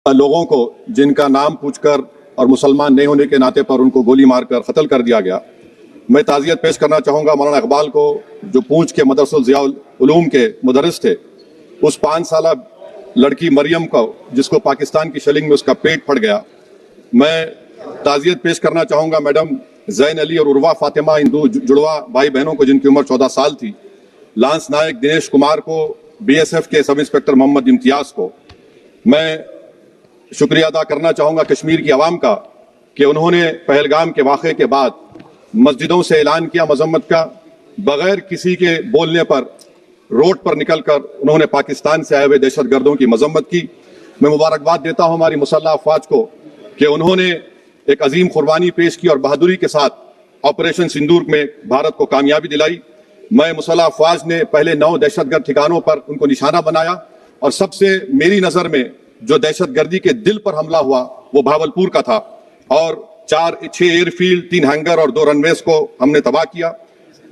लोगों को जिनका नाम पूछकर और मुसलमान नहीं होने के नाते पर उनको गोली मारकर कत्ल कर दिया गया, मैं ताज़ियत पेश करना चाहूँगा मौलाना इकबाल को, जो पूंछ के मदरसुल ज़ियाउल उलूम के मुदर्रिस थे। उस 5 साला लड़की मरियम को, जिसको पाकिस्तान की शेलिंग में उसका पेट फट गया। मैं ताज़ियत पेश करना चाहूँगा मैडम ज़ैन अली और उर्वा फातिमा, इन दो जुड़वा भाई बहनों को जिनकी उम्र 14 साल थी। लांस नायक दिनेश कुमार को, BSF के सब इंस्पेक्टर मोहम्मद इम्तियाज़ को। मैं शुक्रिया अदा करना चाहूँगा कश्मीर की आवाम का कि उन्होंने पहलगाम के वाक़े के बाद मस्जिदों से ऐलान किया मजम्मत का, बगैर किसी के बोलने पर रोड पर निकलकर उन्होंने पाकिस्तान से आए हुए दहशतगर्दों की मजम्मत की। मैं मुबारकबाद देता हूँ हमारी मुसल्लह अफवाज को कि उन्होंने एक अजीम कुर्बानी पेश की और बहादुरी के साथ ऑपरेशन सिंदूर में भारत को कामयाबी दिलाई। मैं मुसल्लह अफवाज ने पहले 9 दहशतगर्द ठिकानों पर उनको निशाना बनाया और सबसे मेरी नज़र में जो दहशतगर्दी के दिल पर हमला हुआ वो भावलपुर का था और 6 एयरफील्ड, 3 हैंगर और 2 रनवेज को हमने तबाह किया।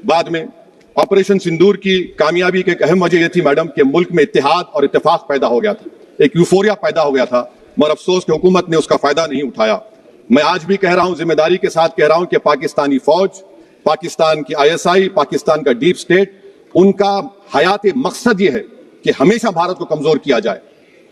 बाद में ऑपरेशन सिंदूर की कामयाबी की एक अहम वजह यह थी मैडम कि मुल्क में इत्तेहाद और इत्तेफाक पैदा हो गया था, एक यूफोरिया पैदा हो गया था, मगर अफसोस कि हुकूमत ने उसका फायदा नहीं उठाया। मैं आज भी कह रहा हूं, जिम्मेदारी के साथ कह रहा हूं कि पाकिस्तानी फौज, पाकिस्तान की ISI, पाकिस्तान का डीप स्टेट, उनका हयाती मकसद ये है कि हमेशा भारत को कमजोर किया जाए।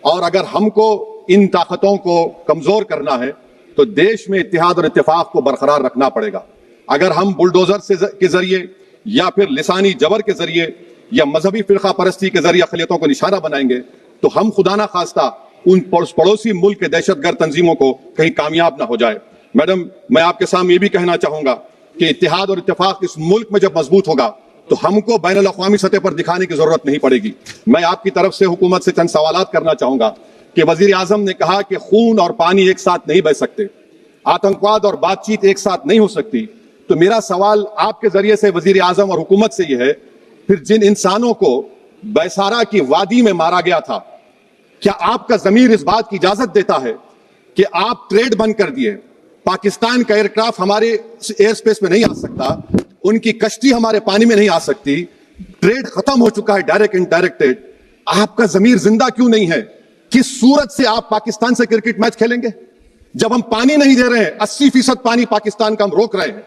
और अगर हमको इन ताकतों को कमजोर करना है तो देश में इत्तेहाद और इत्तेफाक को बरकरार रखना पड़ेगा। अगर हम बुलडोजर के जरिए या फिर लिसानी जबर के जरिए या मजहबी फिरका परस्ती के जरिए अक़लियतों को निशाना बनाएंगे तो हम खुदा ना खास्ता उन पड़ोसी मुल्क के दहशतगर्द तंजीमों को कहीं कामयाब ना हो जाए। मैडम, मैं आपके सामने ये भी कहना चाहूंगा कि इत्तेहाद और इत्तेफाक इस मुल्क में जब मजबूत होगा तो हमको बैनुल अक़वामी सतह पर दिखाने की जरूरत नहीं पड़ेगी। मैं आपकी तरफ से हुकूमत से चंद सवालात करना चाहूंगा कि वजीर आजम ने कहा कि खून और पानी एक साथ नहीं बह सकते, आतंकवाद और बातचीत एक साथ नहीं हो सकती। तो मेरा सवाल आपके जरिए से वजीर आजम और हुकूमत से यह है, फिर जिन इंसानों को बैसारा की वादी में मारा गया था, क्या आपका जमीर इस बात की इजाजत देता है कि आप ट्रेड बंद कर दिए, पाकिस्तान का एयरक्राफ्ट हमारे एयर स्पेस में नहीं आ सकता, उनकी कश्ती हमारे पानी में नहीं आ सकती, ट्रेड खत्म हो चुका है डायरेक्ट इनडायरेक्टेड, आपका जमीर जिंदा क्यों नहीं है? किस सूरत से आप पाकिस्तान से क्रिकेट मैच खेलेंगे जब हम पानी नहीं दे रहे हैं? 80% पानी पाकिस्तान का हम रोक रहे हैं,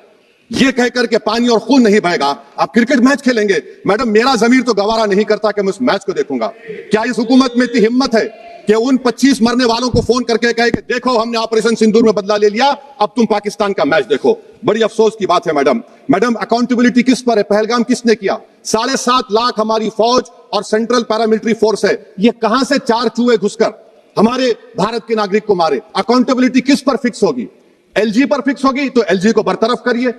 ये कहकर के पानी और खून नहीं बहेगा, आप क्रिकेट मैच खेलेंगे? मैडम, मेरा जमीर तो गवारा नहीं करता कि मैं उस मैच को देखूंगा। क्या इस हुकूमत में इतनी हिम्मत है कि उन 25 मरने वालों को फोन करके कहे कि देखो हमने ऑपरेशन सिंदूर में बदला ले लिया, अब तुम पाकिस्तान का मैच देखो? बड़ी अफसोस की बात है मैडम, अकाउंटेबिलिटी किस पर है? पहलगाम किसने किया? 7.5 लाख हमारी फौज और सेंट्रल पैरामिलिट्री फोर्स है, ये कहां से 4 चूहे घुसकर हमारे भारत के नागरिक को मारे? अकाउंटेबिलिटी किस पर फिक्स होगी? LG पर फिक्स होगी तो LG को बरतरफ करिए,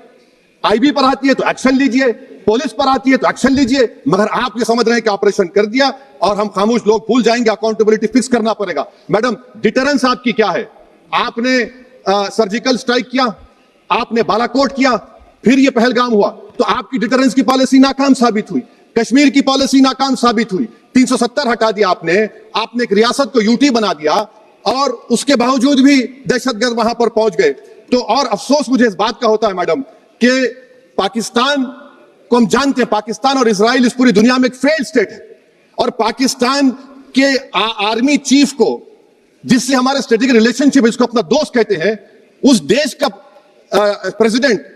IB पर आती है तो एक्शन लीजिए, पुलिस पर आती है तो एक्शन लीजिए, मगर आप ये समझ रहे हैं कि ऑपरेशन कर दिया और हम खामोश लोग भूल जाएंगे। अकाउंटेबिलिटी फिक्स करना पड़ेगा। मैडम, डिटरेंस आपकी क्या है? आपने सर्जिकल स्ट्राइक किया, आपने बालाकोट किया, फिर ये पहलगाम हुआ, तो आपकी डिटरेंस की पॉलिसी नाकाम साबित हुई, कश्मीर की पॉलिसी नाकाम साबित हुई। 370 हटा दिया आपने एक रियासत को UT बना दिया और उसके बावजूद भी दहशतगर्द वहां पर पहुंच गए। तो और अफसोस मुझे इस बात का होता है मैडम कि पाकिस्तान को हम जानते हैं, पाकिस्तान और इजराइल इस पूरी दुनिया में एक फेल्ड स्टेट है और पाकिस्तान के आर्मी चीफ को, जिससे हमारे स्ट्रेटेजिक रिलेशनशिप, इसको अपना दोस्त कहते हैं, उस देश का प्रेसिडेंट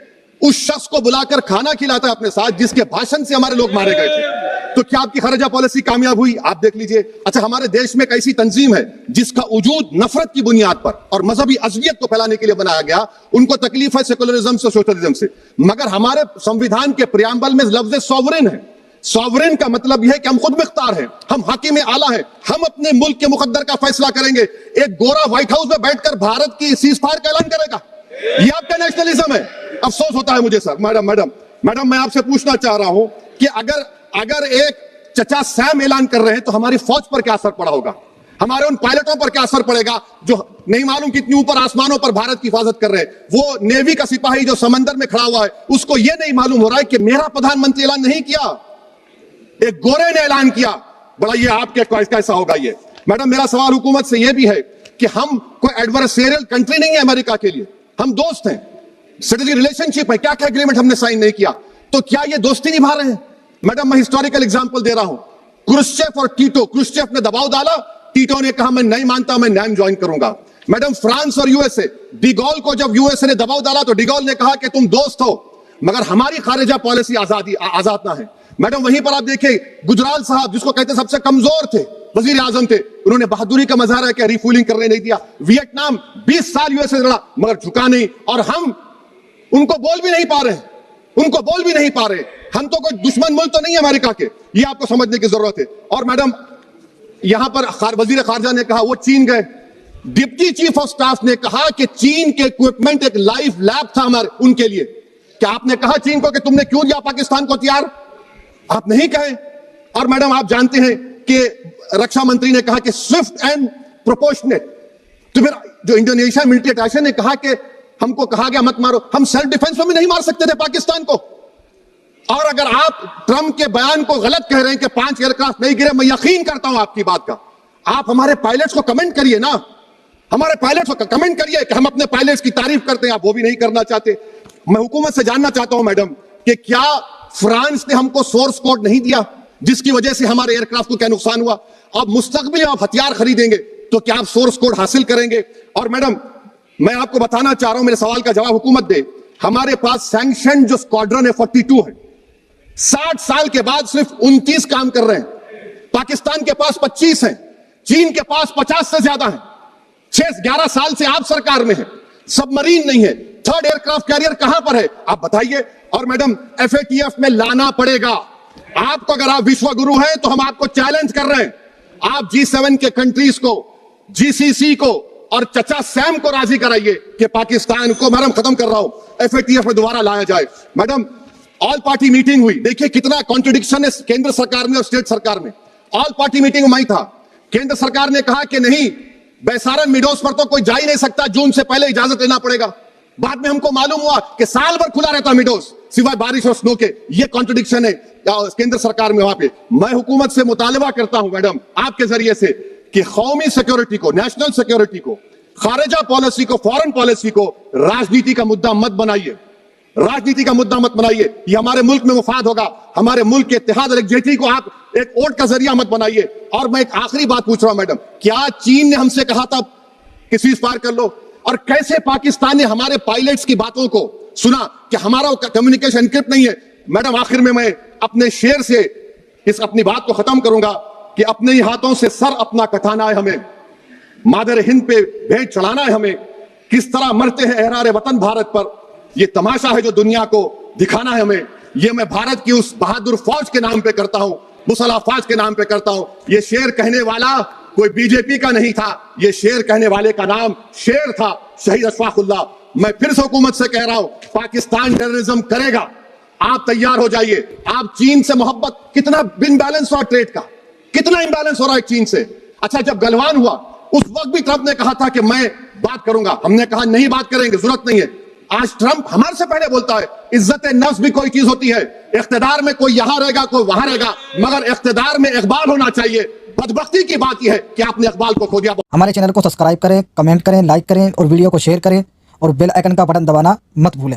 उस शख्स को बुलाकर खाना खिलाता है अपने साथ जिसके भाषण से हमारे लोग मारे गए थे। तो क्या आपकी खरजा पॉलिसी कामयाब हुई? आप देख लीजिए। अच्छा, हमारे देश में एक ऐसी तंजीम है जिसका वजूद नफरत की बुनियाद पर और मजहबी अज़लियत को फैलाने के लिए बनाया गया, उनको तकलीफ है सेकुलरिज्म से, सोशलिज्म से, मगर हमारे संविधान के प्रियम्बल में लफ्ज सॉवरेन है। सॉवरेन का मतलब यह है कि हम खुद मुख्तार हैं, हम हाकिम आला हैं, हम अपने मुल्क के मुकद्दर का फैसला करेंगे। एक गोरा व्हाइट हाउस में बैठकर भारत की सीज फायर का ऐलान करेगा? यह आपका नेशनलिज्म है? अफसोस होता है मुझे सर। मैडम, मैं आपसे पूछना चाह रहा हूं कि अगर एक चचा सैम ऐलान कर रहे हैं तो हमारी फौज पर क्या असर पड़ा होगा? हमारे उन पायलटों पर क्या असर पड़ेगा जो नहीं मालूम कितनी ऊपर आसमानों पर भारत की हिफाजत कर रहे हैं? वो नेवी का सिपाही जो समंदर में खड़ा हुआ है, उसको यह नहीं मालूम हो रहा है कि मेरा प्रधानमंत्री ऐलान नहीं किया, एक गोरे ने ऐलान किया। बड़ा ये आपके कैसा होगा ये? मैडम, मेरा सवाल हुकूमत से यह भी है कि हम कोई एडवर्सेरियल कंट्री नहीं है अमेरिका के लिए, हम दोस्त हैं, स्ट्रेटेजिक रिलेशनशिप है, क्या क्या एग्रीमेंट हमने साइन नहीं किया, तो क्या ये दोस्ती निभा रहे हैं? मैडम, मैं हिस्टोरिकल एग्जांपल दे रहा हूं, क्रुश्चेव और टीटो। क्रुश्चेव ने दबाव डाला टीटो ने कहा मैं नहीं मानता, मैं नाम ज्वाइन करूंगा। मैडम फ्रांस और यूएसए, डिगॉल को जब यूएसए ने दबाव डाला तो डिगॉल ने कहा कि तुम दोस्त हो मगर हमारी खारिजा पॉलिसी आजाद ना है। मैडम वहीं पर आप देखिए गुजराल साहब, जिसको कहते सबसे कमजोर थे, वजीर आजम थे, उन्होंने बहादुरी का मजारा किया, रिफूलिंग करने नहीं दिया। वियतनाम 20 साल यूएसए लड़ा मगर झुका नहीं, और हम उनको बोल भी नहीं पा रहे, उनको बोल भी नहीं पा रहे। हम तो कोई दुश्मन मुल्क तो नहीं है अमेरिका के, ये आपको समझने की जरूरत है। और मैडम यहां पर वजीर खारजा ने कहा वो चीन गए, डिप्टी चीफ ऑफ स्टाफ ने कहा कि चीन के इक्विपमेंट एक लाइव लैब था हमारे उनके लिए। क्या आपने कहा चीन को कि तुमने क्यों दिया पाकिस्तान को हथियार? आप नहीं कहे। और मैडम आप जानते हैं कि रक्षा मंत्री ने कहा कि स्विफ्ट एंड प्रोपोर्शनेट, तो फिर जो इंडोनेशिया मिलिट्री अटैचे ने कहा कि हमको कहा गया मत मारो, हम सेल्फ डिफेंस में भी नहीं मार सकते थे पाकिस्तान को। और अगर आप ट्रंप के बयान को गलत कह रहे हैं कि 5 एयरक्राफ्ट नहीं गिरे, मैं यकीन करता हूं आपकी बात का, आप हमारे पायलट्स को कमेंट करिए ना, हमारे पायलट्स को कमेंट करिए कि हम अपने पायलट्स की तारीफ करते हैं, आप वो भी नहीं करना चाहते। मैं हुकूमत से जानना चाहता हूं मैडम कि क्या फ्रांस ने हमको सोर्स कोड नहीं दिया जिसकी वजह से हमारे एयरक्राफ्ट को क्या नुकसान हुआ? अब मुस्तकबिल में आप हथियार खरीदेंगे तो क्या आप सोर्स कोड हासिल करेंगे? और मैडम मैं आपको बताना चाह रहा हूं, मेरे सवाल का जवाब हुकूमत दे, हमारे पास सैंक्शन जो स्क्वाड्रन है 42 है, 60 साल के बाद सिर्फ 29 काम कर रहे हैं। पाकिस्तान के पास 25 हैं, चीन के पास 50 से ज्यादा हैं। 6-11 साल से आप सरकार में है, सबमरीन नहीं है, थर्ड एयरक्राफ्ट कैरियर कहां पर है आप बताइए। और मैडम FATF में लाना पड़ेगा आपको, अगर आप विश्व गुरु हैं तो हम आपको चैलेंज कर रहे हैं, आप G7 के कंट्रीज को, GCC को और चचा सैम को राजी कराइए कि पाकिस्तान को, मैडम खत्म कर रहा हूं, FATF में दोबारा लाया जाए। मैडम ऑल पार्टी मीटिंग हुई, देखिए कितना कॉन्ट्रडिक्शन है केंद्र सरकार में और स्टेट सरकार में। ऑल पार्टी मीटिंग में था, केंद्र सरकार ने कहा कि नहीं बैसारन मिडोस पर तो कोई जा ही नहीं सकता, जून से पहले इजाजत लेना पड़ेगा। बाद में हमको मालूम हुआ कि साल भर खुला रहता मिडोस सिवाय बारिश और स्नो के। ये कॉन्ट्रडिक्शन है केंद्र सरकार में वहां पे। मैं हुकूमत से मुतालबा करता हूं मैडम आपके जरिए से कि कौमी सिक्योरिटी को, नेशनल सिक्योरिटी को, खारिजा पॉलिसी को, फॉरेन पॉलिसी को राजनीति का मुद्दा मत बनाइए, राजनीति का मुद्दा मत बनाइए। ये हमारे मुल्क में मुफाद होगा, हमारे मुल्क के इत्तेहाद और एकजुटती को आप एक वोट का जरिया मत बनाइए। और मैं एक आखिरी बात पूछ रहा हूं मैडम, क्या चीन ने हमसे कहा था कि सीज फायर कर लो? और कैसे पाकिस्तान ने हमारे पायलट्स की बातों को सुना कि हमारा कम्युनिकेशन एनक्रिप्ट नहीं है? मैडम आखिर में मैं अपने शेर से इस अपनी बात को खत्म करूंगा कि अपने ही हाथों से सर अपना कटाना है हमें, मादर हिंद पे भेंट चढ़ाना है हमें, किस तरह मरते हैं एहरार वतन भारत पर, ये तमाशा है जो दुनिया को दिखाना है हमें। ये मैं भारत की उस बहादुर फौज के नाम पे करता हूं, मुसल्लह फौज के नाम पे करता हूं। ये शेर कहने वाला कोई बीजेपी का नहीं था, ये शेर कहने वाले का नाम शेर था, शहीद अशफाकुल्लाह। मैं फिर से हुकूमत से कह रहा हूं, पाकिस्तान टेररिज्म करेगा, आप तैयार हो जाइए। आप चीन से मोहब्बत, कितना इनबैलेंस हो रहा ट्रेड का, कितना इम्बैलेंस हो रहा है चीन से। अच्छा जब गलवान हुआ उस वक्त भी ट्रंप ने कहा था कि मैं बात करूंगा, हमने कहा नहीं बात करेंगे, जरूरत नहीं है। आज ट्रंप हमारे से पहले बोलता है। इज्जत नफ्स भी कोई चीज होती है, इख्तिदार में कोई यहां रहेगा कोई वहां रहेगा, मगर इख्तिदार में इकबाल होना चाहिए। बदबख्ती की बात यह है कि आपने इकबाल को खो दिया। हमारे चैनल को सब्सक्राइब करें, कमेंट करें, लाइक करें और वीडियो को शेयर करें और बेल आइकन का बटन दबाना मत भूलें।